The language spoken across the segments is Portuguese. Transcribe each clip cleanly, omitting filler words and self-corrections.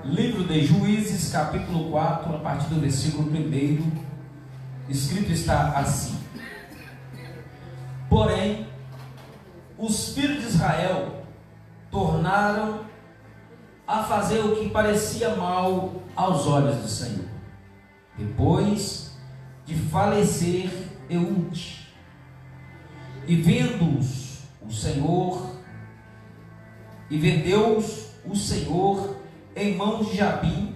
Livro de Juízes, capítulo 4, a partir do versículo 1, escrito está assim: Porém, os filhos de Israel tornaram a fazer o que parecia mal aos olhos do Senhor, depois de falecer Eude. E vendo-os o Senhor, e vendeu-os o Senhor em mãos de Jabim,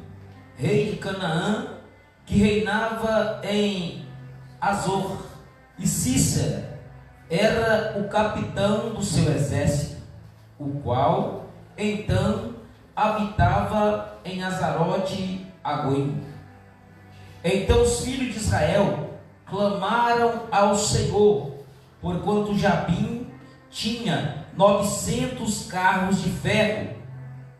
rei de Canaã, que reinava em Azor, e Cícera era o capitão do seu exército, o qual então habitava em Azarote Agoim. Então os filhos de Israel clamaram ao Senhor, porquanto Jabim tinha 900 carros de ferro,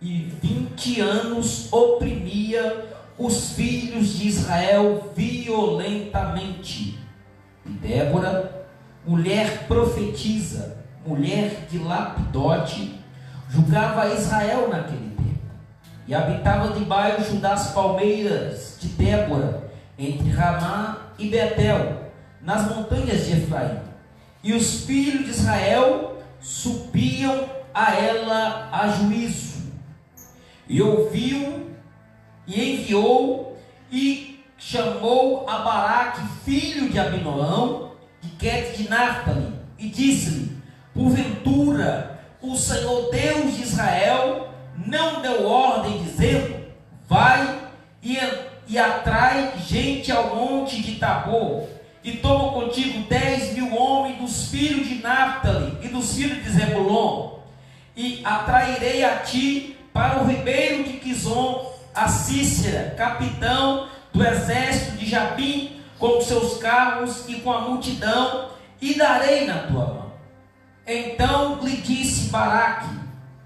e 20 anos oprimia os filhos de Israel violentamente. E Débora, mulher profetisa, mulher de Lapidote, julgava Israel naquele tempo, e habitava debaixo das palmeiras de Débora, entre Ramá e Betel, nas montanhas de Efraim. E os filhos de Israel subiam a ela a juízo. E ouviu, e enviou, e chamou a Baraque, filho de Abinoão, de Quete de Naphtali, e disse-lhe: porventura o Senhor Deus de Israel não deu ordem, dizendo: vai e atrai gente ao monte de Tabor, e toma contigo 10.000 homens dos filhos de Naphtali e dos filhos de Zebulon, e atrairei a ti para o ribeiro de Quizon a Cícera, capitão do exército de Jabim, com seus carros e com a multidão, e darei na tua mão. Então lhe disse Baraque: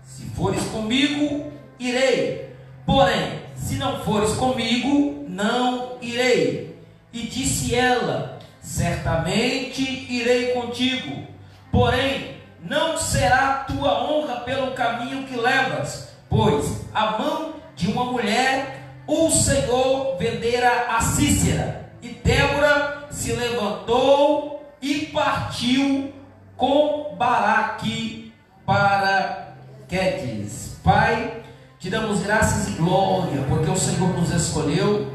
se fores comigo, irei, porém, se não fores comigo, não irei. E disse ela: certamente irei contigo, porém, não será a tua honra pelo caminho que levas, pois a mão de uma mulher o Senhor vendera a Cícera. E Débora se levantou e partiu com Baraque para Quedes. Pai, te damos graças e glória, porque o Senhor nos escolheu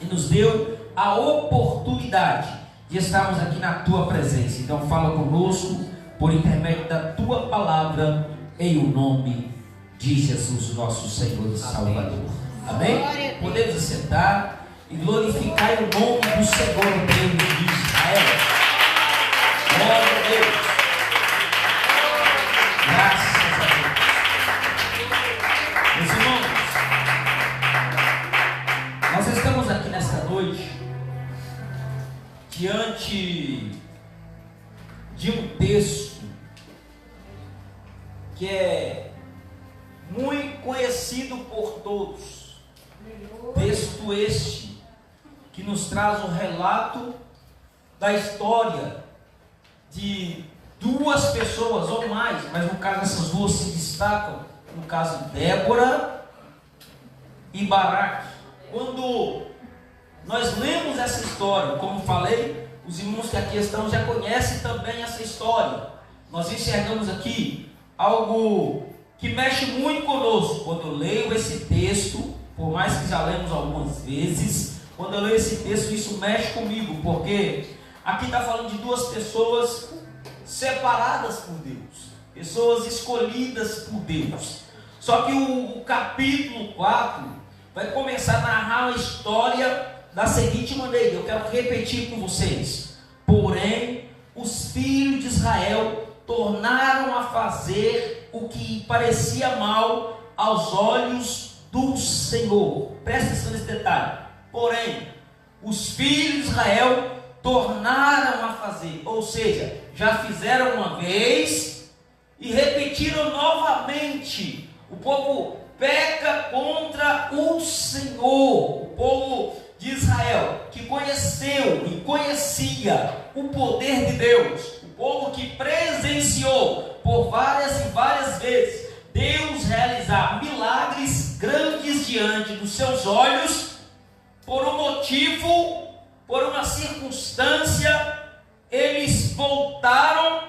e nos deu a oportunidade de estarmos aqui na tua presença. Então fala conosco por intermédio da tua palavra, em o nome de Jesus, nosso Senhor e Salvador. Amém? Podemos sentar e glorificar o nome do Senhor Deus de Israel. Glória a Deus. Graças a Deus. Meus irmãos, nós estamos aqui nesta noite diante de um texto que é muito conhecido por todos. Texto este que nos traz o relato da história de duas pessoas ou mais, mas no caso essas duas se destacam, no caso Débora e Baraque. Quando nós lemos essa história, como falei, os irmãos que aqui estão já conhecem também essa história. Nós enxergamos aqui algo que mexe muito conosco. Quando eu leio esse texto, por mais que já lemos algumas vezes, quando eu leio esse texto, isso mexe comigo, porque aqui está falando de duas pessoas separadas por Deus, pessoas escolhidas por Deus. Só que o capítulo 4 vai começar a narrar a história da seguinte maneira. Eu quero repetir com vocês: porém, os filhos de Israel tornaram a fazer o que parecia mal aos olhos do Senhor. Presta atenção nesse detalhe. Porém, os filhos de Israel tornaram a fazer, ou seja, já fizeram uma vez e repetiram novamente. O povo peca contra o Senhor. O povo de Israel, que conheceu e conhecia o poder de Deus, o povo que presenciou por várias e várias vezes Deus realizar milagres grandes diante dos seus olhos, por um motivo, por uma circunstância, eles voltaram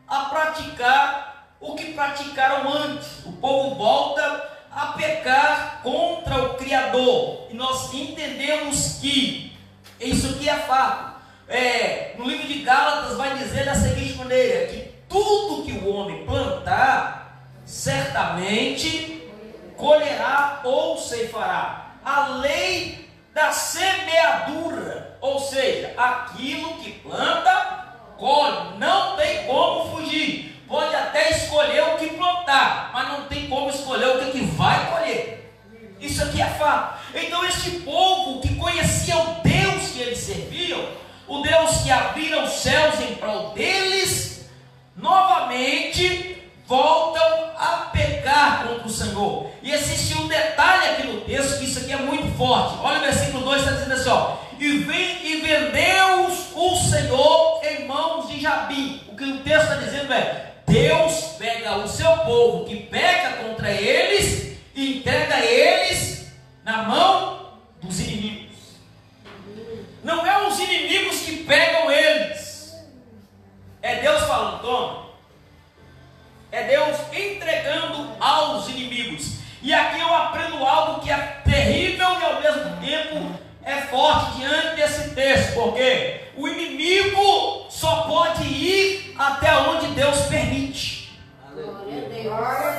a praticar o que praticaram antes. O povo volta a pecar contra o Criador. E nós entendemos que isso aqui é fato. No livro de Gálatas vai dizer da seguinte maneira, que tudo que o homem plantar, certamente colherá ou ceifará. A lei da semeadura, ou seja, aquilo que planta, colhe, não tem como fugir. Pode até escolher o que plantar, mas não tem como escolher o que vai colher. Isso aqui é fato. Então este povo que conhecia o Deus que eles serviam, o Deus que abriram os céus em prol deles, novamente voltam a pecar contra o Senhor. E existe um detalhe aqui no texto, que isso aqui é muito forte. Olha o versículo 2, está dizendo assim, ó: e vendeu o Senhor em mãos de Jabim. O que o texto está dizendo é: Deus pega o seu povo que peca contra eles e entrega eles na mão dos inimigos. Não é os inimigos que pegam eles, é Deus falando, toma. É Deus entregando aos inimigos. E aqui eu aprendo algo que é terrível e ao mesmo tempo é forte diante desse texto, porque o inimigo só pode ir até onde Deus permite.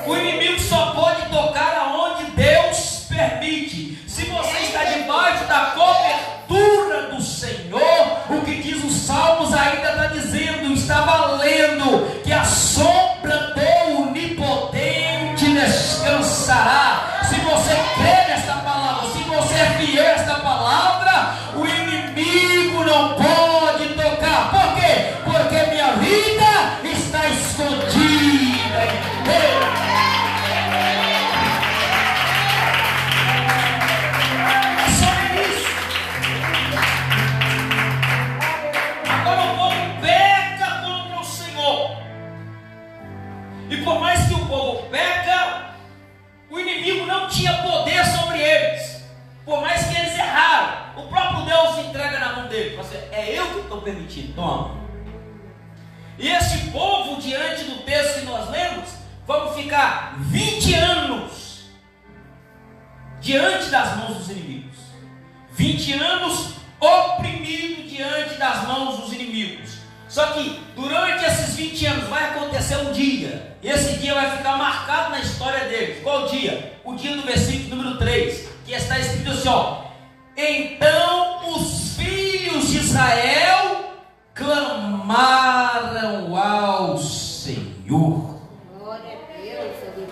O inimigo só pode tocar aonde Deus permite. Se você está debaixo da cobertura do Senhor, o que diz os Salmos ainda está dizendo, está valendo, que a sombra do Onipotente descansará. Se você crê nesta palavra, se você é fiel a esta palavra, o inimigo não pode tocar. Por quê? Porque minha vida está escondida em Deus. É sobre isso. Agora o povo peca contra o Senhor. E por mais que o povo peca, o inimigo não tinha poder sobre eles. Por mais que eles erraram, o próprio Deus entrega na mão dele. É eu que estou permitindo, toma. E este povo, diante do texto que nós lemos, vamos ficar 20 anos diante das mãos dos inimigos. 20 anos oprimido diante das mãos dos inimigos. Só que durante esses 20 anos vai acontecer um dia. E esse dia vai ficar marcado na história deles. Qual dia? O dia do versículo número 3, que está escrito assim, ó: então os filhos de Israel clamaram ao Senhor.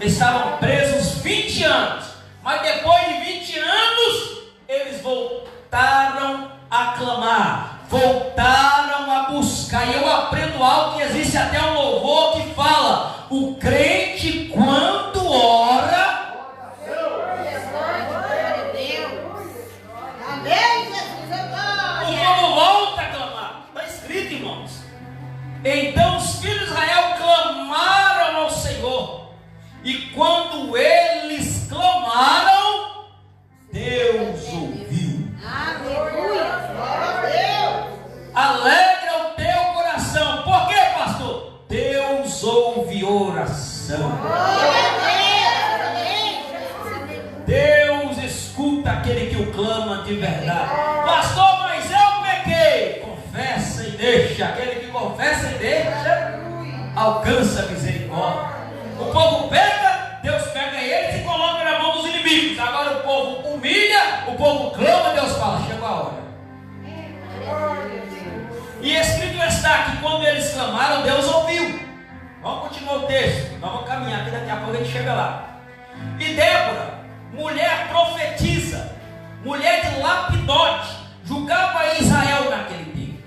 Eles estavam presos 20 anos, mas depois de 20 anos eles voltaram a clamar, voltaram a buscar. E eu aprendo algo que existe até um louvor que fala: o crente quando ora, o povo volta a clamar. Está escrito, irmãos. Então os filhos de Israel clamaram ao Senhor, e quando eles clamaram, Deus ouviu. Alegra o teu coração. Por quê, pastor? Deus ouve oração. Deus escuta aquele que o clama de verdade. Pastor, mas eu pequei. Confessa e deixa. Aquele que confessa e deixa alcança a misericórdia. O povo peca, Deus pega eles e coloca na mão dos inimigos. Agora o povo humilha, o povo clama, Deus fala: chegou a hora. E escrito está que quando eles clamaram, Deus ouviu. Vamos continuar o texto, vamos caminhar, que daqui a pouco a gente chega lá. E Débora, mulher profetiza, mulher de Lapidote, julgava Israel naquele tempo,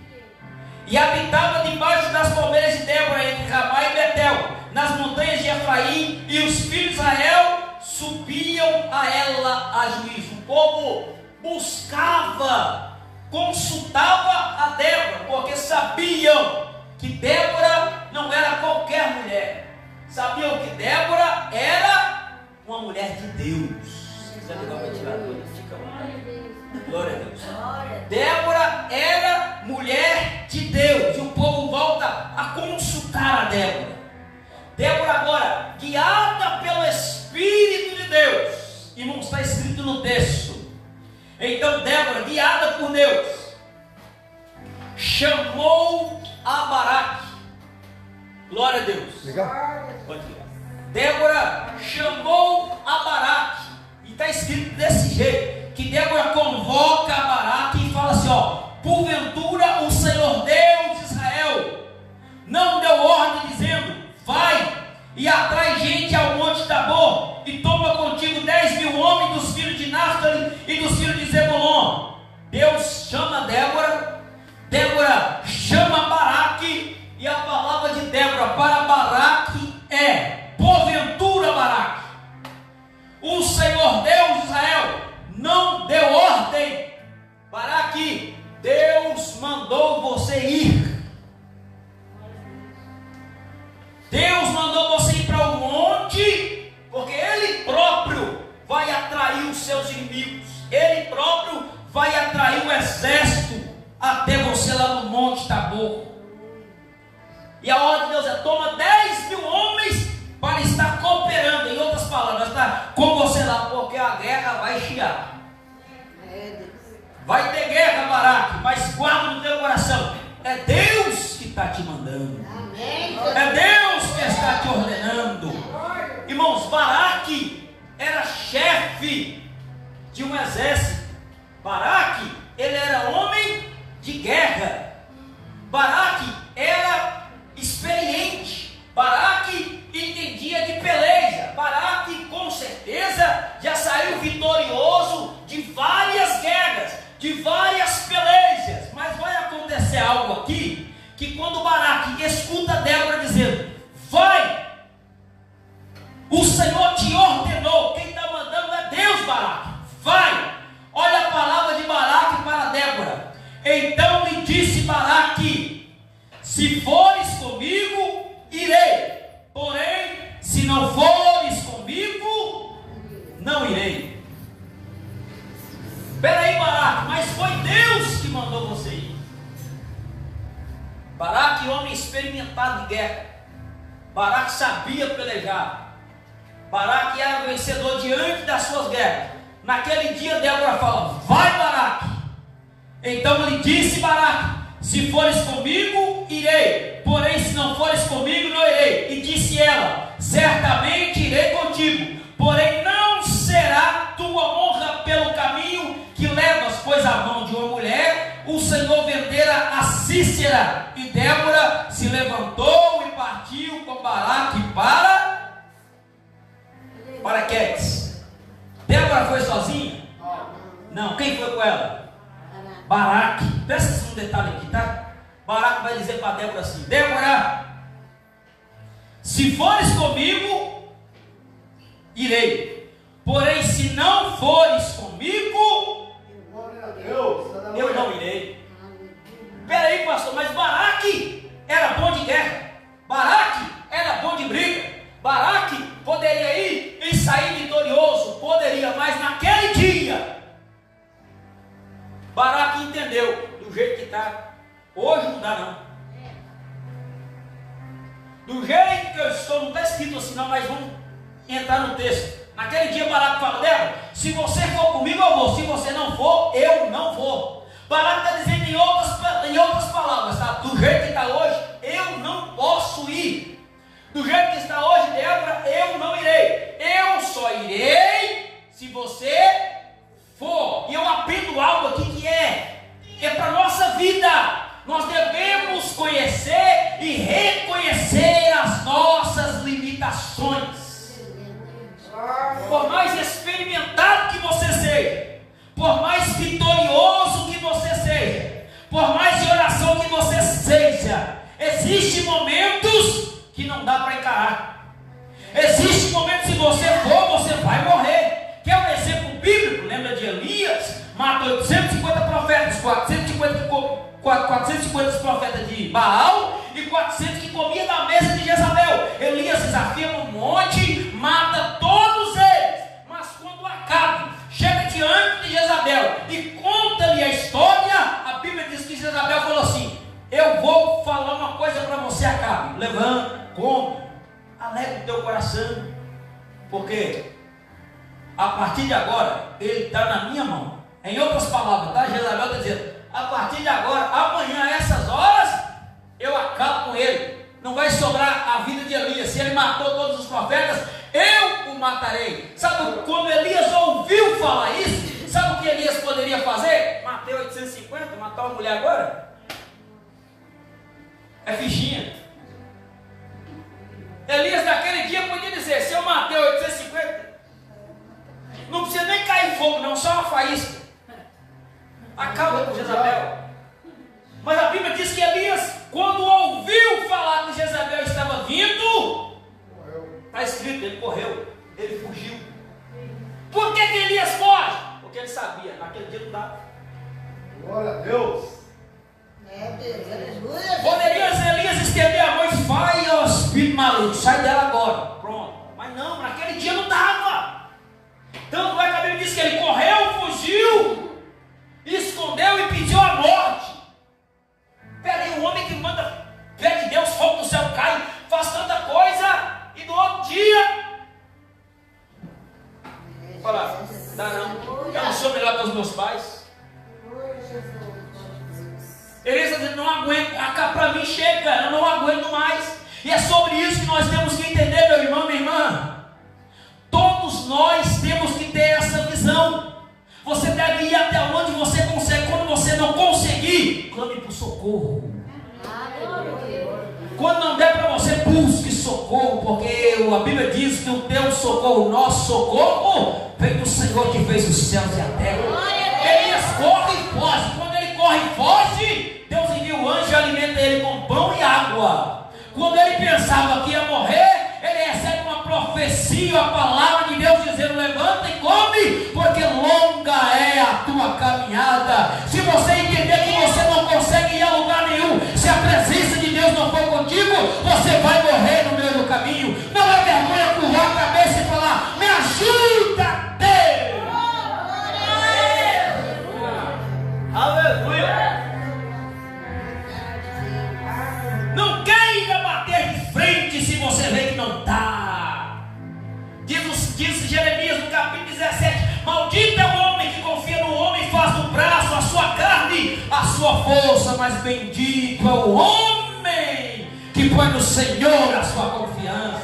e habitava debaixo das palmeiras de Débora, entre Ramá e Betel, nas montanhas de Efraim, e os filhos de Israel subiam a ela a juízo. O povo buscava, consultava a Débora, porque sabiam que Débora não era qualquer mulher. Sabiam que Débora era uma mulher de Deus. Se quiser ligar o ventilador, fica à vontade. Glória a Deus. Débora era mulher de Deus. E o povo volta a consultar a Débora. Débora agora, guiada pelo Espírito de Deus. E não está escrito no texto. Então Débora, guiada por Deus, chamou a Baraque. Glória a Deus. Legal. Débora chamou a Baraque. E está escrito desse jeito, que Débora convoca a Baraque e fala assim, ó: porventura o Senhor Deus de Israel não deu ordem dizendo, vai e atrai gente ao monte Tabor e toma contigo 10.000 homens dos filhos de Naftali e dos filhos de Zebulon. Deus chama Débora, Débora chama Baraque, e a palavra de Débora para Baraque é: porventura, Baraque, o Senhor Deus de Israel não deu ordem. Baraque, Deus mandou você ir. Deus mandou você ir para o monte, porque Ele próprio vai atrair os seus inimigos. Ele próprio vai atrair o exército até você lá no monte Tabor. E a ordem de Deus é: toma 10.000 homens para estar cooperando. Em outras palavras, está com você lá, porque a guerra vai chiar. Vai ter guerra, Baraque, mas guarda no teu coração: é Deus que está te mandando. É Deus que está te ordenando. Irmãos, Baraque era chefe de um exército. Baraque, ele era homem de guerra. Baraque era experiente. Baraque entendia de peleja. Baraque com certeza já saiu vitorioso de várias guerras, de várias pelejas. Mas vai acontecer algo aqui, que quando Baraque escuta Débora dizendo, vai, o Senhor te ordenou, quem está mandando é Deus, Baraque, vai. Olha a palavra de Baraque para Débora: então lhe disse Baraque, se fores comigo, irei, porém, se não fores comigo, não irei. Espera aí, Baraque, mas foi Deus que mandou você ir. Baraque, homem experimentado de guerra. Baraque sabia pelejar. Baraque era vencedor diante das suas guerras. Naquele dia Débora fala, vai, Baraque. Então lhe disse Baraque, se fores comigo, irei, porém se não fores comigo, não irei. E disse ela, certamente irei contigo, porém não será tua honra pelo caminho que levas, pois a mão de uma mulher o Senhor vendera a Cícera. E Débora se levantou e partiu com Baraque para Quedes. Débora foi sozinha? Não. Quem foi com ela? Baraque. Presta atenção um detalhe aqui, tá? Baraque vai dizer para Débora assim: Débora, se fores comigo, irei, porém se não fores comigo, eu não irei. Espera aí, pastor, mas Baraque era bom de guerra, Baraque era bom de briga, Baraque poderia ir e sair vitorioso, poderia, mas naquele dia Baraque entendeu, do jeito que está, hoje não dá não. Do jeito que eu estou, não está escrito assim não, mas vamos entrar no texto. Naquele dia Baraque fala, Débora, se você for comigo eu vou, se você não for, eu não vou. Baraque está dizendo em outras palavras, tá? Do jeito que está hoje, eu não posso ir. Do jeito que está hoje, Débora, eu não irei. Eu só irei se você for. E eu aprendo algo aqui que é para a nossa vida. Nós devemos conhecer e reconhecer as nossas limitações. Por mais experimentado que você seja, por mais vitorioso que você seja, por mais de oração que você seja, existem momentos que não dá para encarar. Existem momentos que se você for, você vai morrer. Quer um exemplo bíblico? Lembra de Elias? Matou 850 profetas, 450 profetas de Baal e 400 que comia da mesa de Jezabel. Elias desafia no monte, mata todos eles, mas quando Acabe meu coração. Porque a partir de agora, ele está na minha mão. Em outras palavras, tá? Jezabel está dizendo, a partir de agora, amanhã, a essas horas, eu acabo com ele. Não vai sobrar a vida de Elias. Se ele matou todos os profetas, eu o matarei. Sabe quando Elias ouviu falar isso? Sabe o que Elias poderia fazer? Matei 850, matar uma mulher agora? É fichinha. Elias naquele dia podia dizer, se eu matei 850, não precisa nem cair fogo não, só uma faísca. Acaba com Jezabel. Mas a Bíblia diz que Elias, quando ouviu falar que Jezabel estava vindo, está escrito, ele correu, ele fugiu. Por que Elias foge? Porque ele sabia, naquele dia não dava. Glória a Deus. Quando Elias estender a mão e vai ao espírito maligno, sai dela agora. Pronto. Mas não, naquele dia não dava. Tanto é que a Bíblia diz que ele correu, fugiu, escondeu e pediu a morte. Peraí, o homem que manda, pede Deus, fogo do céu cai, faz tanta coisa, e no outro dia, fala, dá não, eu não sou melhor que os meus pais. Elias está dizendo, não aguento, para mim chega, eu não aguento mais. E é sobre isso que nós temos que entender, meu irmão, minha irmã. Todos nós temos que ter essa visão. Você deve ir até onde você consegue. Quando você não conseguir, clame por socorro. Quando não der para você, busque socorro, porque a Bíblia diz que o teu socorro, o nosso socorro, vem do Senhor que fez os céus e a terra. Elias corre e foge. Quando ele corre e foge, Deus envia o anjo e alimenta ele com pão e água. Quando ele pensava que ia morrer, ele recebe uma profecia, a palavra de Deus dizendo, levanta e come, porque longa é a tua caminhada. Se você entender que você não consegue ir a lugar nenhum, se a presença de Deus não for contigo, você vai morrer no meio do caminho. Não é vergonha curvar a cabeça e falar, me ajuda, Deus. Aleluia. Não queira bater de frente se você vê que não está. Diz Jeremias no capítulo 17: maldito é o homem que confia no homem e faz do braço a sua carne, a sua força, mas bendito é o homem que põe no Senhor a sua confiança.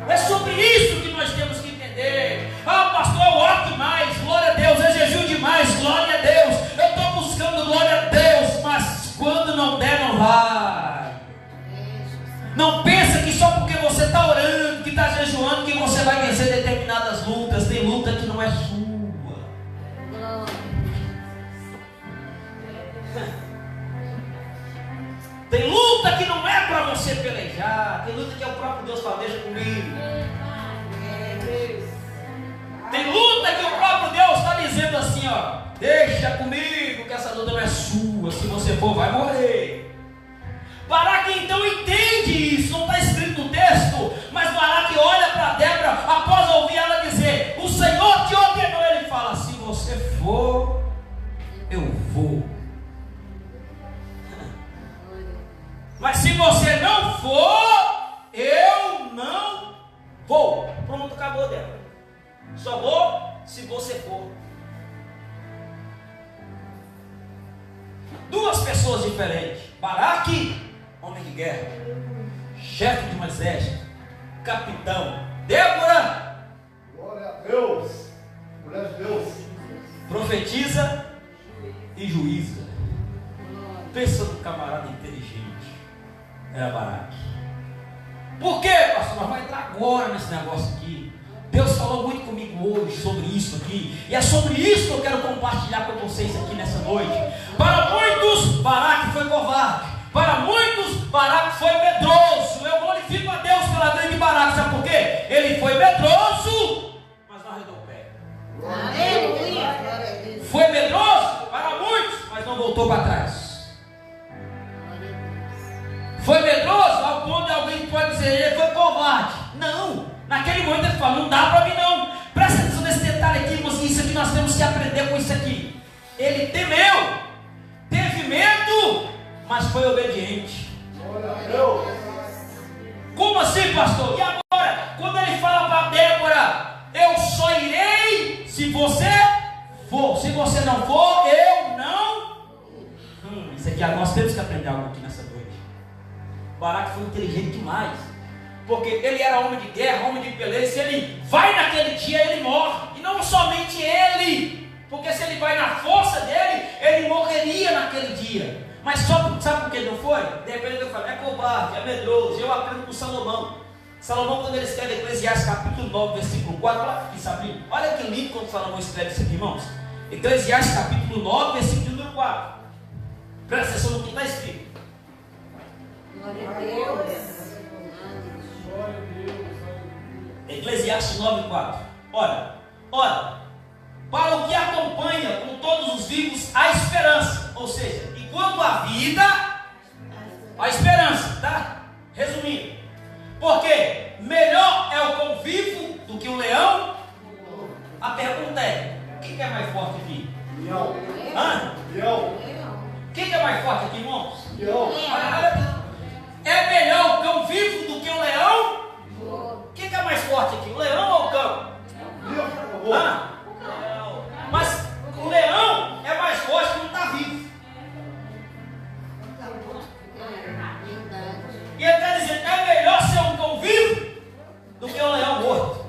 É sobre isso que nós temos que entender. Ah, pastor, eu oro demais, glória a Deus, eu jejuo demais, glória a Deus, eu estou buscando glória a Deus, mas quando não der, não vai. Não pensa que só porque você está orando, que está jejuando, que você vai vencer determinadas lutas. Tem luta que não é sua. Tem luta que não é para você pelejar. Tem luta que é o próprio Deus fala, deixa comigo. Tem luta que o próprio Deus está dizendo assim, ó, deixa comigo, que essa luta não é sua. Se você for, vai morrer. Baraque então entende isso, não está escrito no texto, mas Baraque olha para Débora, após ouvir ela dizer, o Senhor te ordenou, ele fala, se você for, eu vou. Mas se você não for, eu não vou. Pronto, acabou, Débora. Só vou se você for. Duas pessoas diferentes. Baraque, homem de guerra, chefe de um exército, capitão. Débora, glória a Deus, mulher de Deus, profetiza e juíza. Pensa no camarada inteligente. Era Baraque. Por quê, pastor? Nós vamos entrar agora nesse negócio aqui. Deus falou muito comigo hoje sobre isso aqui, e é sobre isso que eu quero compartilhar com vocês aqui nessa noite. Para muitos, Baraque foi covarde. Para muitos, Baraque foi medroso. Eu glorifico a Deus pela vida de Baraque. Sabe por quê? Ele foi medroso, mas não arredou o pé. Aleluia. Foi medroso para muitos, mas não voltou para trás. Foi medroso ao ponto de alguém pode dizer, ele foi covarde. Não, naquele momento ele falou, não dá para mim não. Presta atenção nesse detalhe aqui, irmãos, isso aqui nós temos que aprender com isso aqui. Ele temeu, teve medo, mas foi obediente. assim, pastor? E agora, quando ele fala para Débora, eu só irei se você for. Se você não for, eu não. Isso aqui nós temos que aprender algo aqui nessa noite. Baraque foi inteligente demais, porque ele era homem de guerra, homem de peleja. Se ele vai naquele dia, ele morre. E não somente ele, porque se ele vai na força dele, ele morreria naquele dia. Mas só sabe por que não foi? De repente ele fala, é covarde, é medroso. Eu aprendo com Salomão. Salomão, quando ele escreve Eclesiastes capítulo 9, versículo 4, olha aqui, sabe? Olha que lindo quando Salomão escreve isso aqui, irmãos. Eclesiastes capítulo 9, versículo número 4. Presta atenção no que está escrito. Glória a Deus. Eclesiastes 9, 4. Ora, para o que acompanha com todos os vivos a esperança. Ou seja, enquanto a vida, a esperança, tá? Resumindo. Porque melhor é o cão vivo do que o leão. A pergunta é, o que é mais forte aqui? Leão. Hã? Leão. O que é mais forte aqui, irmãos? Leão. É melhor o cão vivo do que o leão? O que é mais forte aqui, o leão ou o cão? Hã? Mas o leão é mais forte que não está vivo. E ele está dizendo, é melhor ser um cão vivo do que um leão morto.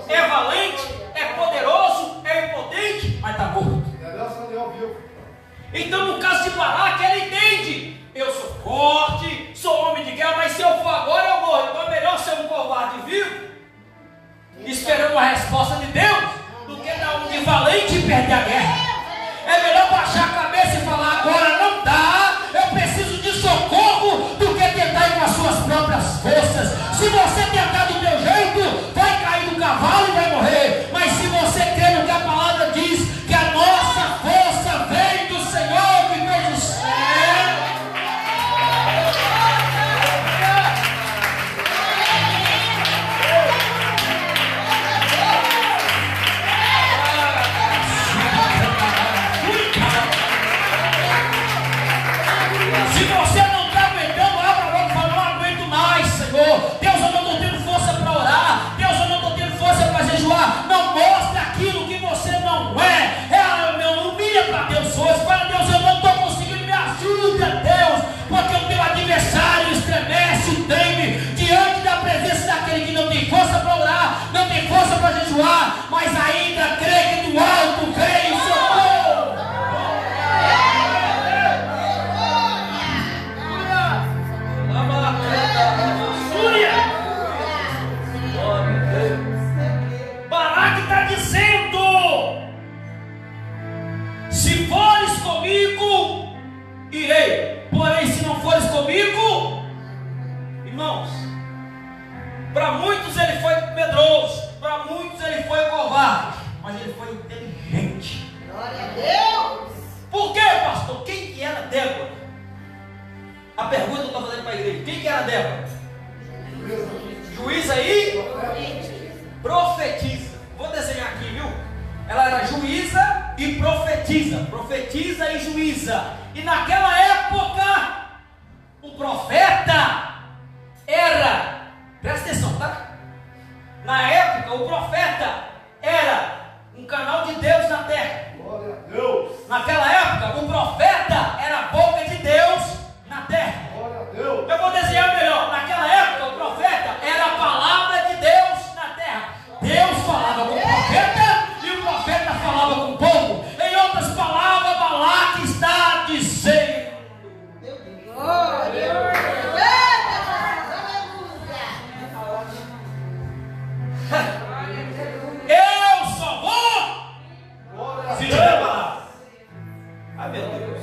É valente, é poderoso, é impotente, mas está morto. Então no caso de Baraque, ele entende, eu sou forte, sou homem de guerra, mas se eu for agora eu morro. Então é melhor ser um covarde vivo, esperando a resposta de Deus, do que dar um de valente e perder a guerra. É melhor baixar a cabeça e falar, agora não dá, eu preciso de socorro, do que tentar ir com as suas próprias forças. Se você tentar do teu jeito, vai cair do cavalo e vai morrer. Mas se você crê no que a palavra diz, que a nossa força vem do Senhor que fez o céu. Se você não está aguentando, abra a boca e fala, não aguento mais, Senhor. Deus, eu não estou tendo força para orar. Deus, eu não estou tendo força para jejuar. Não mostre aquilo que você não é. Não humilha para Deus hoje. Fala, Deus, eu não estou conseguindo, me ajuda, Deus. Porque o teu adversário estremece e treme diante da presença daquele que não tem força para orar, não tem força para jejuar, mas ainda crê que do alto vem o socorro. Baraque está dizendo, se fores comigo, irei, porém se não fores comigo, irmãos, para muitos ele foi medroso, para muitos ele foi covarde, mas ele foi inteligente. Glória a Deus. Por quê, pastor? Quem que era Débora? A pergunta que eu estou fazendo para a igreja, quem que era Débora? Juíza e profetiza. Vou desenhar aqui, viu? Ela era juíza e profetiza. Profetiza e juíza. E naquela época, o profeta era, presta atenção, tá? Na época, o profeta era um canal de Deus na terra. Glória a Deus. Naquela época, o profeta era a boca de Deus na terra. Glória a Deus. Eu vou desenhar melhor. Naquela época, o profeta era a palavra de Deus na terra. Deus falava com o profeta e o profeta falava com o povo. Em outras palavras, Balaque está dizendo: Glória a Deus. eu só vou se tiver palavra. Ai, meu Deus.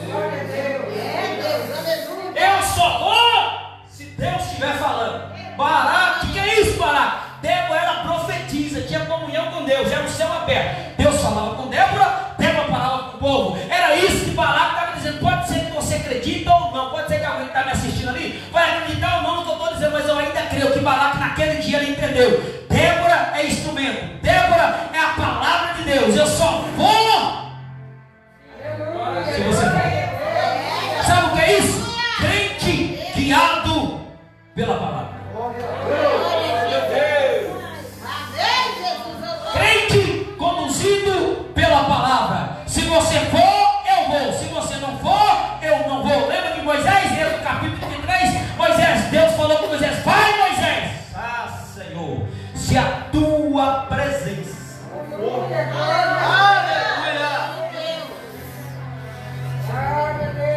Eu só vou se Deus estiver falando. Baraque, que é isso, Baraque? Débora era profetiza, tinha comunhão com Deus, era o céu aberto. Deus falava com Débora, Débora falava com o povo. Era isso que Baraque estava dizendo. Pode ser que você acredita ou não, pode ser que alguém que está me assistindo ali vai acreditar ou não no que eu estou dizendo, mas eu ainda creio que Baraque naquele dia ele entendeu. Débora é instrumento, Débora é a palavra de Deus. Eu só vou se você for. Sabe o que é isso? Crente guiado pela palavra. Glória a Deus.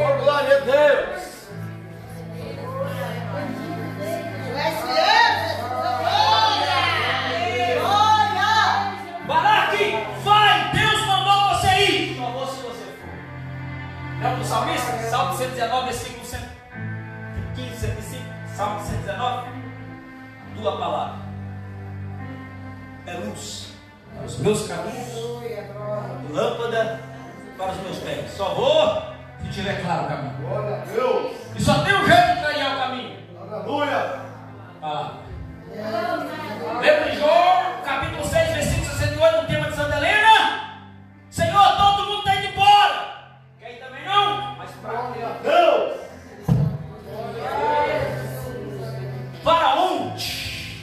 Oh, glória a Deus. Baraque, vai, Deus mandou você ir. Só vou se você for. Lembra do salmista? Salmo 119, versículo 115, 105. Salmo 119. Tua palavra é luz para os meus caminhos, lâmpada para os meus pés. Só vou se tiver claro o caminho. Glória a Deus. E só tem um jeito de clarear o caminho. Aleluia. Palavra. Lembra de João, capítulo 6, versículo 68, no tema de Santa Helena? Senhor, todo mundo está indo embora. Quer ir também não? Mas Glória a Deus. para onde?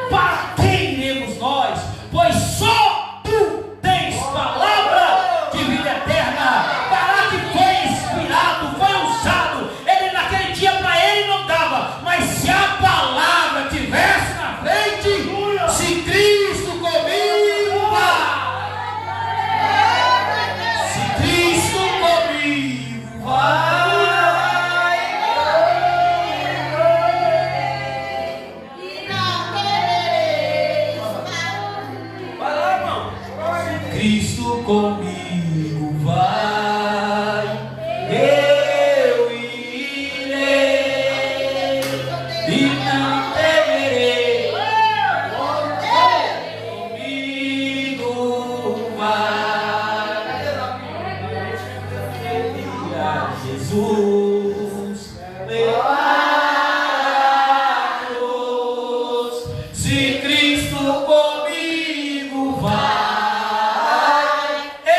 Para quem iremos nós? Pois só tu tens palavra de vida eterna. Baraque foi inspirado, foi usado. Ele naquele dia para ele não dava, mas se a palavra tivesse na frente, se Cristo comigo vai, se Cristo comigo vai. Vai lá, irmão. Cristo comigo vai, eu irei e não temerei. Comigo vai, a Jesus levar a cruz. Se Cristo comigo vai, eu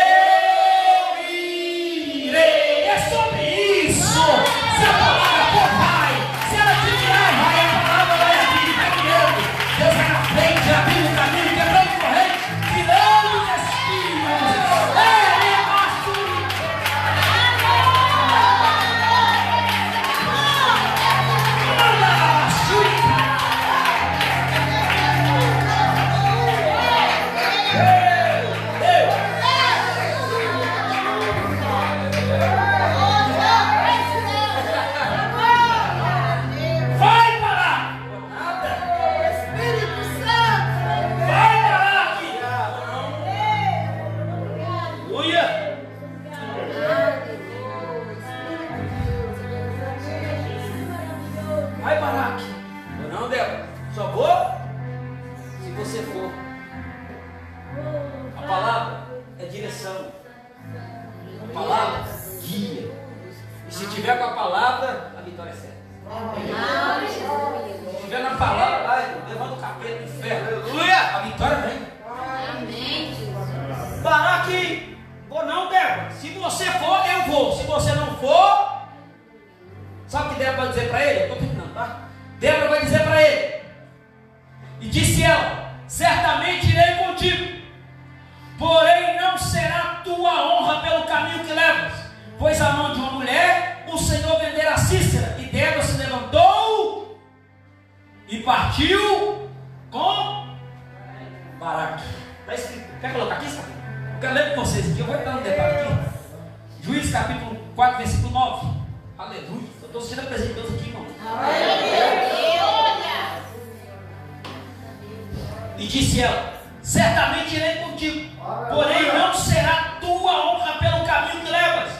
irei. É sobre isso. Se a palavra for vai, se ela te virar vai, a palavra vai aqui, vai guiando. Deus vai na frente, abrindo o caminho, quebrando corrente, tirando os espinhos. Ele é nosso. Manda a chuva. Vai parar! Nada! Vai parar aqui! Aleluia! Vai parar aqui! Não, Débora. Só vou se você for. A palavra é direção. A palavra guia. E se tiver com a palavra, a vitória é certa. Se tiver na palavra, vai, levanta o capeta do inferno. Aleluia! A vitória vem. Baraque, vou não, Débora. Se você for, eu vou. Se você não for, sabe o que Débora vai dizer para ele? Eu estou terminando, tá? Débora vai dizer para ele. E disse ela: certamente irei contigo, porém não será tua honra pelo caminho que levas, pois a mão de uma mulher o Senhor vendera a Cícera. E Débora se levantou e partiu com Baraque. Está escrito. Quer colocar aqui, sabe? Eu quero ler com vocês aqui. Eu vou entrar no detalhe aqui. Juízes capítulo 4, versículo 9. Aleluia. Eu estou sentindo a presença de Deus aqui, irmão. E disse ela: certamente irei contigo, porém não será tua honra pelo caminho que levas,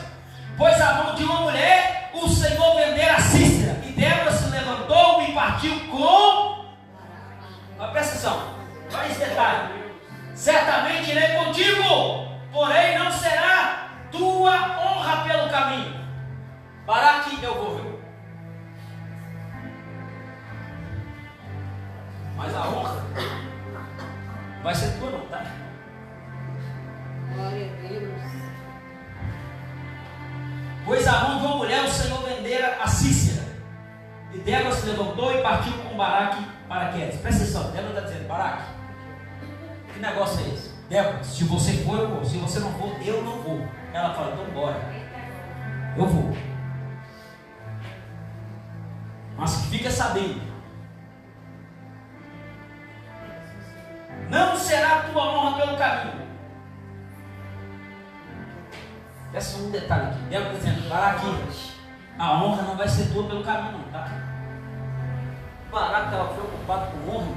pois a mão de uma mulher o Senhor vendera a Cícera. E Débora se levantou e partiu com... Presta atenção, olha esse detalhe. Certamente irei contigo, porém não será tua honra pelo caminho. Baraque, eu vou ver. Mas a honra vai ser tua, não, tá? Glória a Deus. Pois a mão de uma mulher o Senhor vendera a Cícera. E Débora se levantou e partiu com Baraque para Quedes. Presta atenção, Débora está dizendo: Baraque, que negócio é esse? Débora, se você for, eu vou. Se você não for, eu não vou. Ela fala: então bora. Eu vou. Mas fica sabendo, não será tua honra pelo caminho, Peça um detalhe aqui. Débora dizendo, Baraque, a honra não vai ser tua pelo caminho, não, tá? Baraque estava preocupado com honra.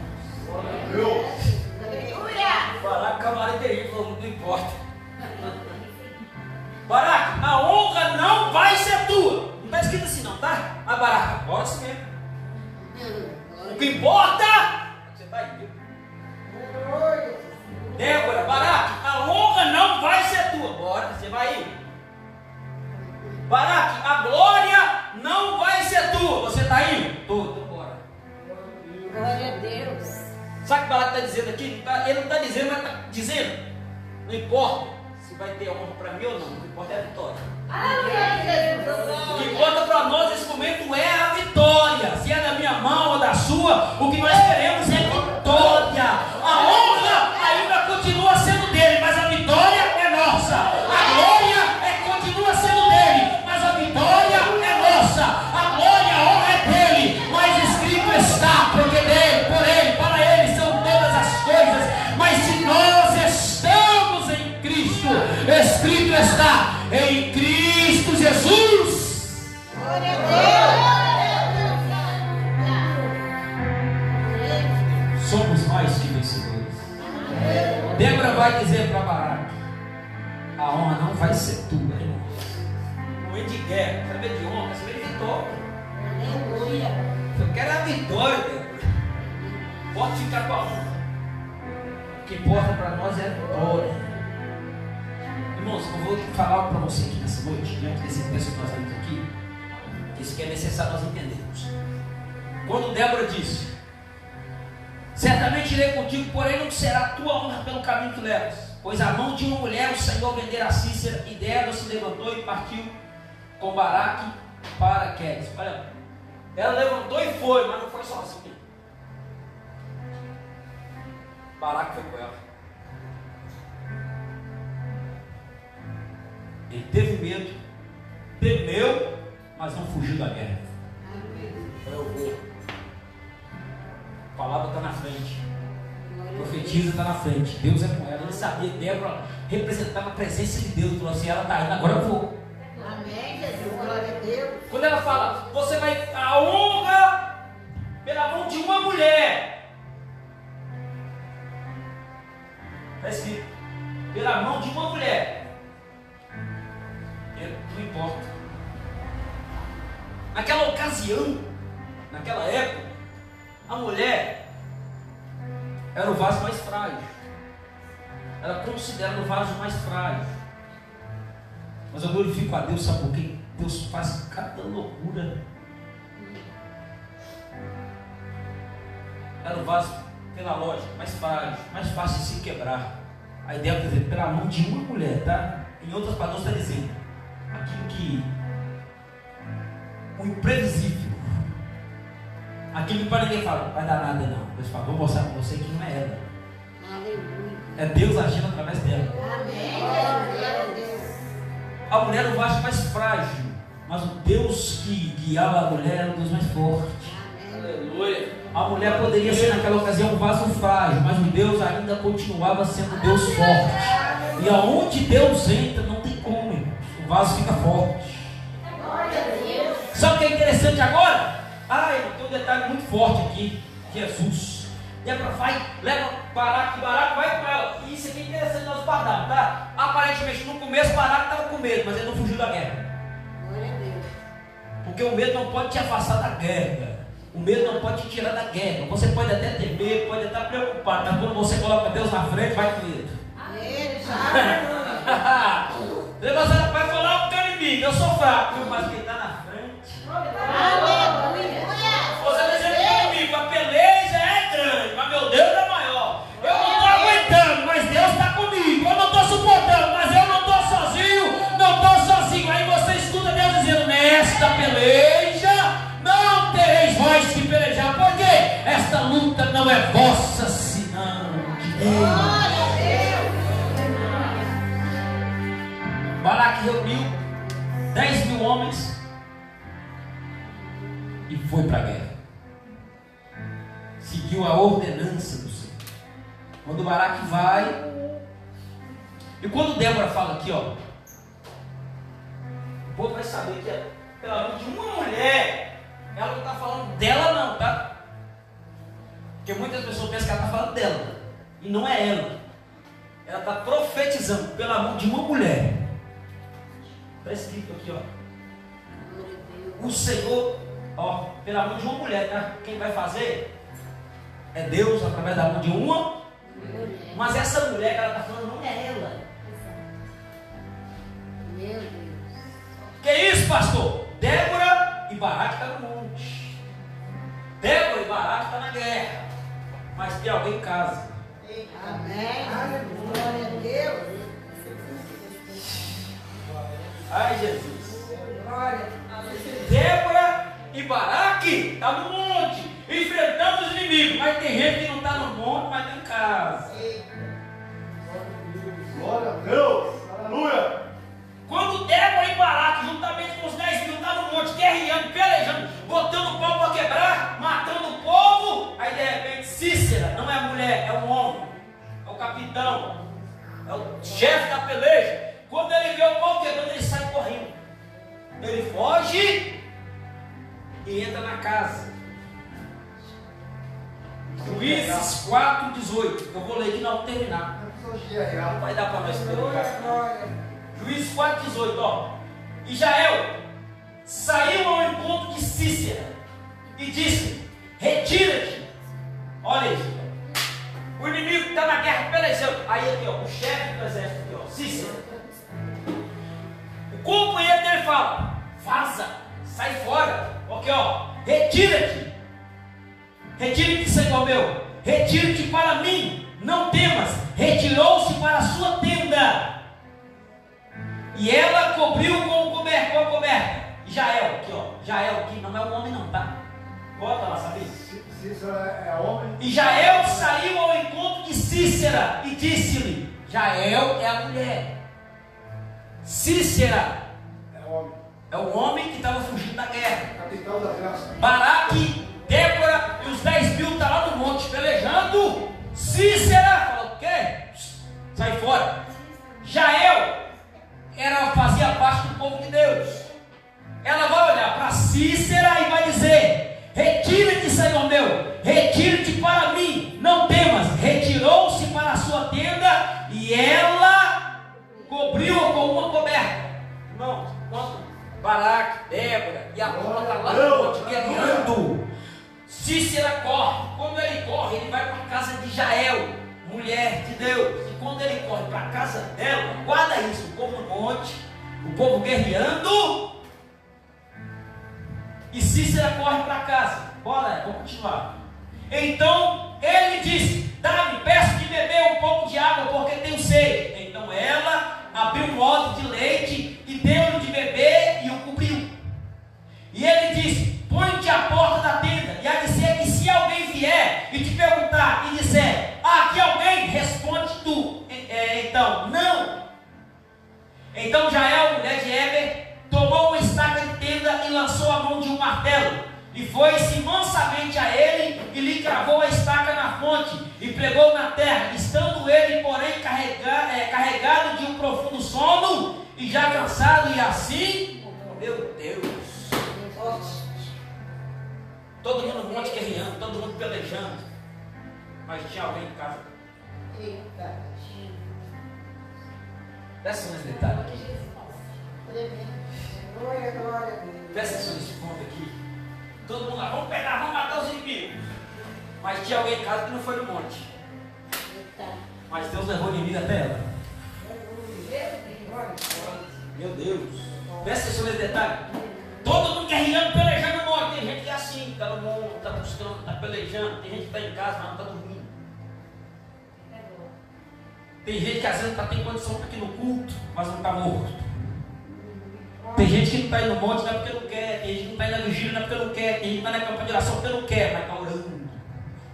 Deus. Baraque, cavalaria, falou, não importa. Baraque, a honra não vai ser tua. Não está escrito assim, não, tá? Mas Baraque, bora assim mesmo. O que importa é que você está aí, viu? Débora, Baraque, a honra não vai ser tua. Bora, você vai ir. Baraque, a glória não vai ser tua. Você está indo? Estou, então bora. Glória a Deus. Sabe o que o Baraque está dizendo aqui? Ele não está dizendo, mas está dizendo. Não importa se vai ter honra para mim ou não. O que importa é a vitória. O que importa para nós nesse momento é a vitória. Se é da minha mão ou da sua, o que nós queremos é vitória. A honra ainda continua sendo dele, mas a vitória é nossa. A glória continua sendo dele, mas a vitória é nossa. A glória, a honra é dele, mas escrito está, porque dele, por ele, para ele são todas as coisas. Mas se nós estamos em Cristo, escrito está, em Cristo Jesus. Glória a Deus. Somos mais que vencedores. Débora vai dizer para Baraque: a honra não vai ser tua, irmão. Momento de guerra, quero saber de honra, quero saber de vitória. Aleluia. Eu quero a vitória, Débora. Pode ficar com a honra. O que importa para nós é a vitória. Irmãos, eu vou falar algo para você aqui nessa noite, diante desse texto que nós temos aqui, isso que é necessário nós entendermos. Quando Débora disse: certamente irei contigo, porém não será tua honra pelo caminho que levas, pois a mão de uma mulher o Senhor vendera a Cícera, e Débora se levantou e partiu com Baraque para Quedes. Olha, ela levantou e foi, mas não foi sozinha. Baraque foi com ela. Ele teve medo, temeu, mas não fugiu da guerra. Eu vou. A palavra está na frente. A profetisa está na frente. Deus é com ela. Ele sabia, Débora representava a presença de Deus. Ele falou assim: ela está indo, agora eu vou. Amém, Jesus. Glória a Deus. Quando ela fala, você vai a honra pela mão de uma mulher. Está escrito, pela mão de uma mulher. Não importa. Naquela ocasião, naquela época, a mulher era o vaso mais frágil. Era considerada o vaso mais frágil. Mas eu glorifico a Deus, sabe por quê? Deus faz cada loucura. Era o vaso, pela lógica, mais frágil, mais fácil de se quebrar. A ideia é dizer, pela mão de uma mulher, tá? Em outras palavras, está dizendo aquilo que o imprevisível, aquilo que para ninguém fala, vai dar nada não. Deus fala, vou mostrar para você que não é ela. Aleluia. É Deus agindo através dela. Amém. Glória a Deus. A mulher era o vaso mais frágil, mas o Deus que guiava a mulher era o Deus mais forte. Aleluia. A mulher poderia ser naquela ocasião um vaso frágil, mas o Deus ainda continuava sendo Deus forte. E aonde Deus entra, não tem como, irmãos. O vaso fica forte. Glória a Deus. Sabe o que é interessante agora? Tem um detalhe muito forte aqui. Jesus. Débora vai, leva Baraque vai com ela. E isso aqui é interessante nós guardarmos, tá? Aparentemente no começo Baraque estava com medo, mas ele não fugiu da guerra. Glória a Deus. Porque o medo não pode te afastar da guerra. O medo não pode te tirar da guerra. Você pode até ter medo, pode estar preocupado, mas quando você coloca Deus na frente, vai com medo. Amém. Você vai falar com o inimigo, eu sou fraco, mas quem está na frente. Aleluia. Você está dizendo que o inimigo, a peleja é grande, mas meu Deus é maior. Eu não estou aguentando, mas Deus está comigo. Eu não estou suportando, mas eu não estou sozinho. Não estou sozinho. Aí você escuta Deus dizendo: nesta peleja não tereis vós que pelejar. Por quê? Esta luta não é vossa, senão de Deus. Baraque reuniu 10 mil homens e foi para a guerra. Seguiu a ordenança do Senhor. Quando Baraque vai, e quando Débora fala aqui, ó, O povo vai saber que é pela mão de uma mulher. Ela não está falando dela não, tá? Porque muitas pessoas pensam que ela está falando dela. E não é ela. Ela está profetizando pela mão de uma mulher. Está escrito aqui, ó. O Senhor, ó, pela mão de uma mulher, tá? Quem vai fazer é Deus através da mão de uma. Mas essa mulher que ela está falando não é ela. Meu Deus. Que isso, pastor? Débora e Baraque estão no monte. Débora e Baraque estão na guerra. Mas tem alguém em casa. Amém. Glória a Deus. Ai, Jesus. Glória. Débora e Baraque estão no monte, enfrentando os inimigos. Mas tem gente que não está no monte, mas está em casa. Glória a Deus. Aleluia. Quando Débora e Baraque, juntamente com os 10 mil, estavam no monte, guerreando, pelejando, botando o pau para quebrar, matando o povo, aí de repente Cícera, não é a mulher, é o homem, é o capitão, é o chefe da peleja. Quando ele vê o pau quebrando, ele sai correndo. Ele foge e entra na casa. Juízes 4:18. Eu vou ler aqui, não vou terminar. Não vai dar para nós terminar. Juízes 4:18, ó. E Jael saiu ao encontro de Cícera e disse: retira-te. Olha isso. O inimigo está na guerra pelejando. Aí aqui, ó, o chefe do exército aqui, ó, Cícera. O companheiro dele fala: vaza, sai fora. Aqui, ó, retira-te. Retira-te, Senhor meu. Retira-te para mim. Não temas. Retirou-se para a sua tenda. E ela cobriu com a coberta. Jael, aqui ó. Jael aqui não é um homem não, tá? Bota lá, sabe? Cícera é homem. E Jael saiu ao encontro de Cícera e disse-lhe: Jael é a mulher. Cícera É homem. é o homem que estava fugindo da guerra. Capitão da graça. Baraque, Débora e os 10 mil estão lá no monte pelejando. Cícera fala: o quê? Sai fora. Jael fazia parte do povo de Deus. Ela vai olhar para Cícera e vai dizer: retira-te, Senhor meu, retira-te para mim, não temas. Retirou-se para a sua tenda e ela cobriu-a com uma coberta. Irmão, quando Baraque, Débora e a turma está lá no monte guerreando, Cícera corre. Quando ele corre, ele vai para a casa de Jael, mulher de Deus. E quando ele corre para a casa dela, guarda isso, o povo no monte, o povo guerreando, e Cícera corre para casa. Bora, vamos continuar. Então ele disse: dá-me, peço de beber um pouco de água, porque tenho sede. Então ela abriu um odre de leite e deu-lhe de beber e o cobriu. E ele disse: põe-te à porta da tenda, e há de ser que se alguém vier e te perguntar e disser: aqui alguém, responde tu. Então, não. Então Jael, mulher de Heber, tomou uma estaca de tenda e lançou a mão de um martelo, e foi-se mansamente a ele e lhe cravou a estaca na fonte e pregou na terra, estando ele, porém, carregado de um profundo sono e já cansado, e assim, meu Deus, todo mundo no monte guerreando, todo mundo pelejando, mas tinha alguém em casa. Presta atenção nesse detalhe aqui. Glória, glória. Presta atenção nesse ponto aqui. Todo mundo lá, vamos pegar, vamos matar os inimigos. Mas tinha alguém em casa que não foi no monte. Mas Deus levou o inimigo até ela. Meu Deus. Presta atenção nesse detalhe. Todo mundo guerreando, pelejando no monte. Tem gente que é assim, está no monte, está buscando, está pelejando. Tem gente que está em casa, mas não está dormindo. Tem gente que às vezes não tem condição para ir no culto, mas não está morto. Tem gente que não está indo no monte, não é porque não quer. Tem gente que não está indo na vigília, não é porque não quer. Tem gente que não está na campanha de oração porque não quer, mas está orando,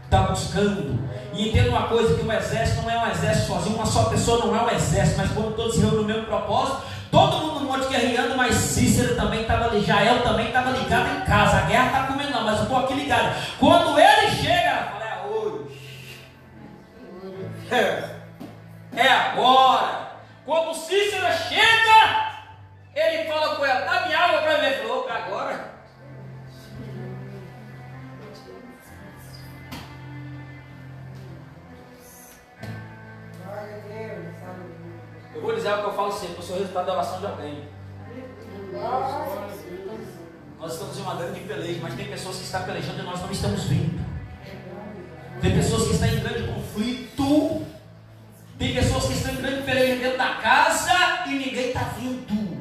está buscando. E entenda uma coisa, que um exército não é um exército sozinho, uma só pessoa não é um exército, mas quando todos se reúnem no mesmo propósito, todo mundo no monte guerreando, mas Cícera também estava ali, Jael também estava ligado em casa. A guerra está comendo não, mas eu estou aqui ligado. Quando ele chega, ela fala: é hoje. É agora. Quando Cícera chega, Ele fala com ela, dá-me água para beber. Falou, para agora. Glória a Deus. Eu vou dizer algo que eu falo sempre, eu sou o resultado da oração de alguém. Nós estamos em uma grande peleja, mas tem pessoas que estão pelejando e nós não estamos vendo. Tem pessoas que estão em grande conflito. Tem pessoas que estão em grande peleja dentro da casa e ninguém está vendo.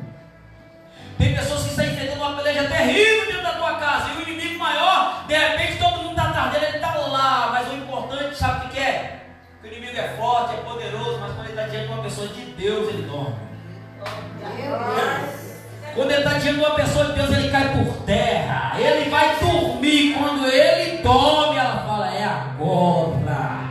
Tem pessoas que estão enfrentando uma peleja terrível dentro da tua casa. E o inimigo maior, de repente todo mundo está atrás dele, ele está lá. Mas o importante, sabe o que é? O inimigo é forte, é poderoso, mas quando ele está diante de uma pessoa de Deus, ele dorme. Quando ele está diante de uma pessoa de Deus, ele cai por terra. Ele vai dormir. Quando ele dorme, ela fala, é agora.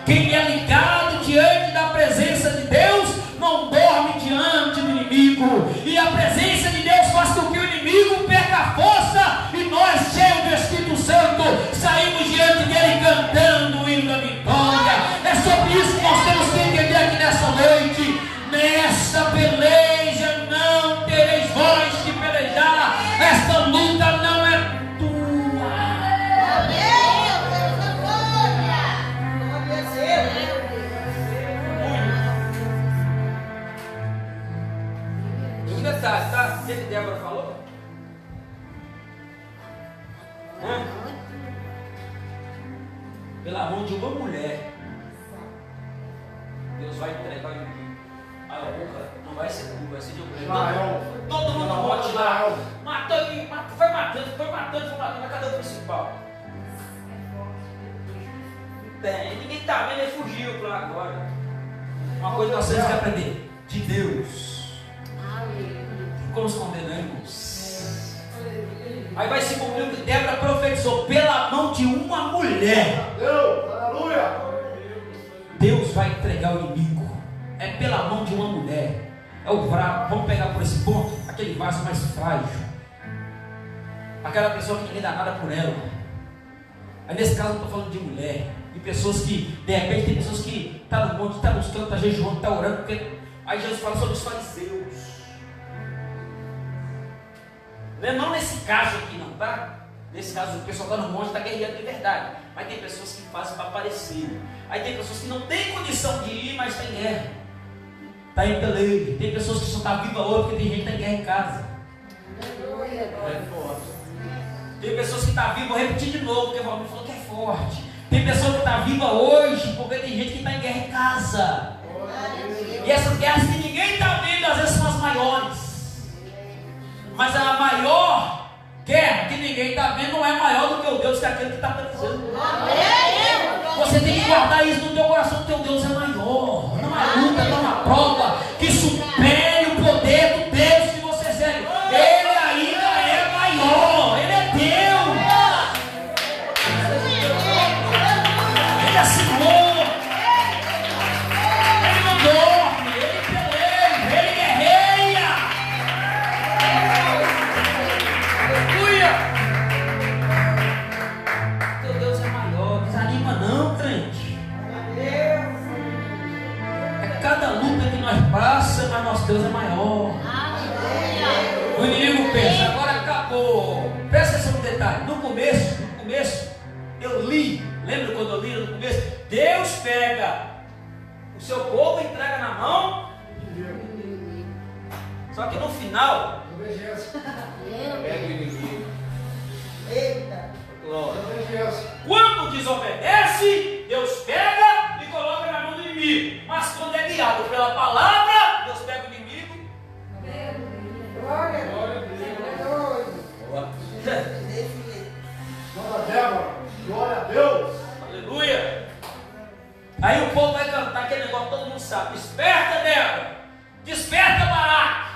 Quem é ligado diante da presença de Deus, não dorme diante do inimigo. E a presença de Deus faz com que o inimigo perca a força. E nós, cheios do Espírito Santo, saímos diante dele cantando o hino da vitória. É sobre isso que nós temos que entender aqui nessa noite. Nessa peleja não tereis voz que pelejar. Esta luta não é tua. Um detalhe, tá? O que Débora falou? Pela mão de uma mulher, Deus vai entregar o inimigo. A honra não vai ser tua, vai ser de um. Todo mundo bote lá. Matando, foi matando na cadeia principal. Tem, ninguém está vendo, ele fugiu para lá agora. Uma coisa que nós temos que aprender: de Deus. Como esconder, né, irmãos? Aí vai se cumprir o que Débora profetizou pela mão de uma mulher. Deus, aleluia. Deus vai entregar o inimigo. É pela mão de uma mulher. É o vaso. Vamos pegar por esse ponto aquele vaso mais frágil. Aquela pessoa que ninguém dá nada por ela. Aí nesse caso eu estou falando de mulher. De pessoas que, de repente, tem pessoas que estão no monte, estão nos cantos, estão jejuando, estão orando. Porque... Aí Jesus fala sobre os fariseus. Não nesse caso aqui não, tá? Nesse caso o pessoal está no monte, está guerreando de verdade. Mas tem pessoas que fazem para aparecer. Aí tem pessoas que não têm condição de ir, mas tem guerra. Está em peleja. Tem pessoas que só estão vivas hoje porque tem gente que tem guerra em casa. Tem pessoas que estão vivas, vou repetir de novo, porque o Valmir falou que é forte. Tem pessoa que está viva hoje porque tem gente que está em guerra em casa. E essas guerras que ninguém está vendo, às vezes são as maiores. Mas a maior guerra que ninguém está vendo não é maior do que o Deus que é aquele que está dizendo. Você tem que guardar isso no teu coração, que teu Deus é maior. Não há luta, não há prova que supere o poder do Deus que você serve. Ele ainda é maior. Ele é Deus. Ele é Senhor. Ele não dorme. Ele peleja. Ele guerreia. Aleluia. Teu Deus é maior. Desanima não, crente. É cada luta que nós passamos, mas nosso Deus é maior. O inimigo pensa, agora acabou. Presta atenção no detalhe. No começo, eu li. Lembra quando eu li no começo? Deus pega o seu povo e entrega na mão. Só que no final, pega o inimigo. Eita. Glória. Quando desobedece, Deus pega e coloca na mão do inimigo. Mas quando é guiado pela palavra, Deus pega o inimigo. Glória a Deus. Glória a Deus. Aleluia. Aí o povo vai cantar aquele negócio, todo mundo sabe. Desperta, Débora. Desperta, Baraque.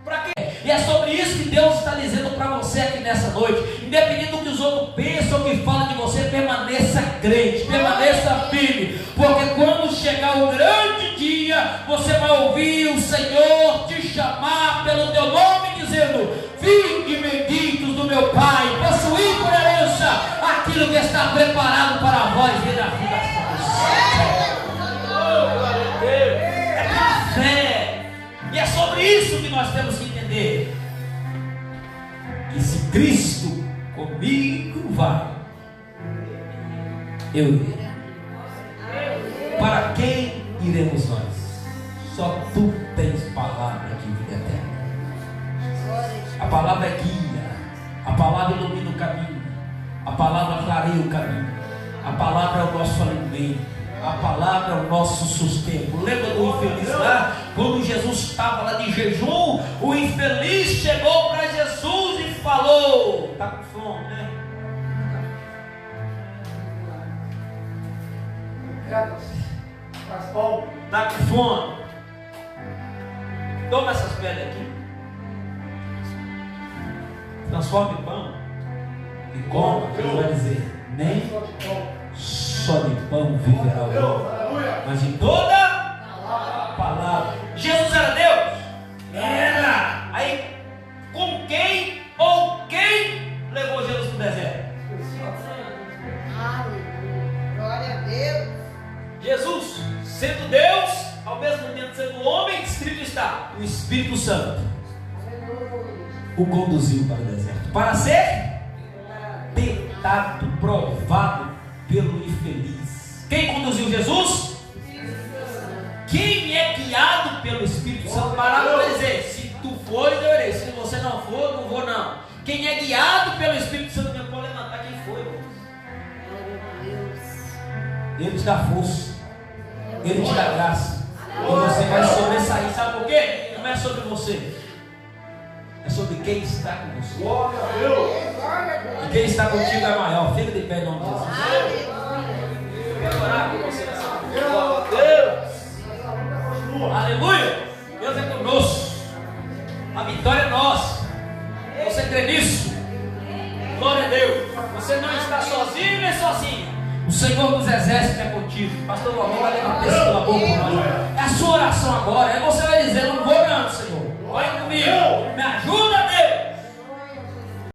Para quê? E é sobre isso que Deus está dizendo para você aqui nessa noite. Independente do que os outros pensam ou que falam de você, permaneça crente, permaneça firme. Porque quando chegar o grande dia, você vai ouvir o Senhor te chamar pelo teu nome, dizendo: vinde, benditos do meu Pai, possuí por herança aquilo que está preparado para vós desde a fundação do céu. É pela fé. E é sobre isso que nós temos que entender. Cristo comigo vai, eu irei. Para quem iremos nós? Só tu tens palavra de vida eterna. A palavra é guia, a palavra ilumina o caminho, a palavra clareia o caminho, a palavra é o nosso alimento, a palavra é o nosso sustento. Lembra do infeliz lá? Quando Jesus estava lá de jejum, o infeliz chegou para Jesus e falou: está com fome, né? Faz pão. Está com fome? Toma essas pedras aqui, transforma em pão e coma. Ele vai dizer: nem só de pão viverá o homem, mas de toda palavra. Jesus era Deus? Era. Aí, com quem ou quem levou Jesus para o deserto? Glória a Deus. Jesus, sendo Deus, ao mesmo tempo sendo homem, escrito está: o Espírito Santo o conduziu para o deserto, para ser tentado, provado pelo infeliz. Quem conduziu Jesus? Quem é guiado pelo Espírito Santo? Parábola vai dizer: se tu fores, eu irei. Se você não for, não vou não. Quem é guiado pelo Espírito Santo, não pode levantar quem foi, irmãos. Ele te dá força, Ele te dá graça, e você vai sobressair. Sabe por quê? Não é sobre você, é sobre quem está com você. Glória a Deus. E quem está contigo é maior. Fica de pé em nome de Jesus. Eu quero orar por você nessa noite. Glória a Deus. Aleluia. Deus é conosco. A vitória é nossa. Você crê nisso? Glória a Deus. Você não está sozinho nem sozinho. O Senhor dos Exércitos é contigo. Pastor Valmir vai levantar esse clamor por nós. É a sua oração agora. Aí você vai dizer: não vou não, Senhor. Vai comigo. Me ajuda.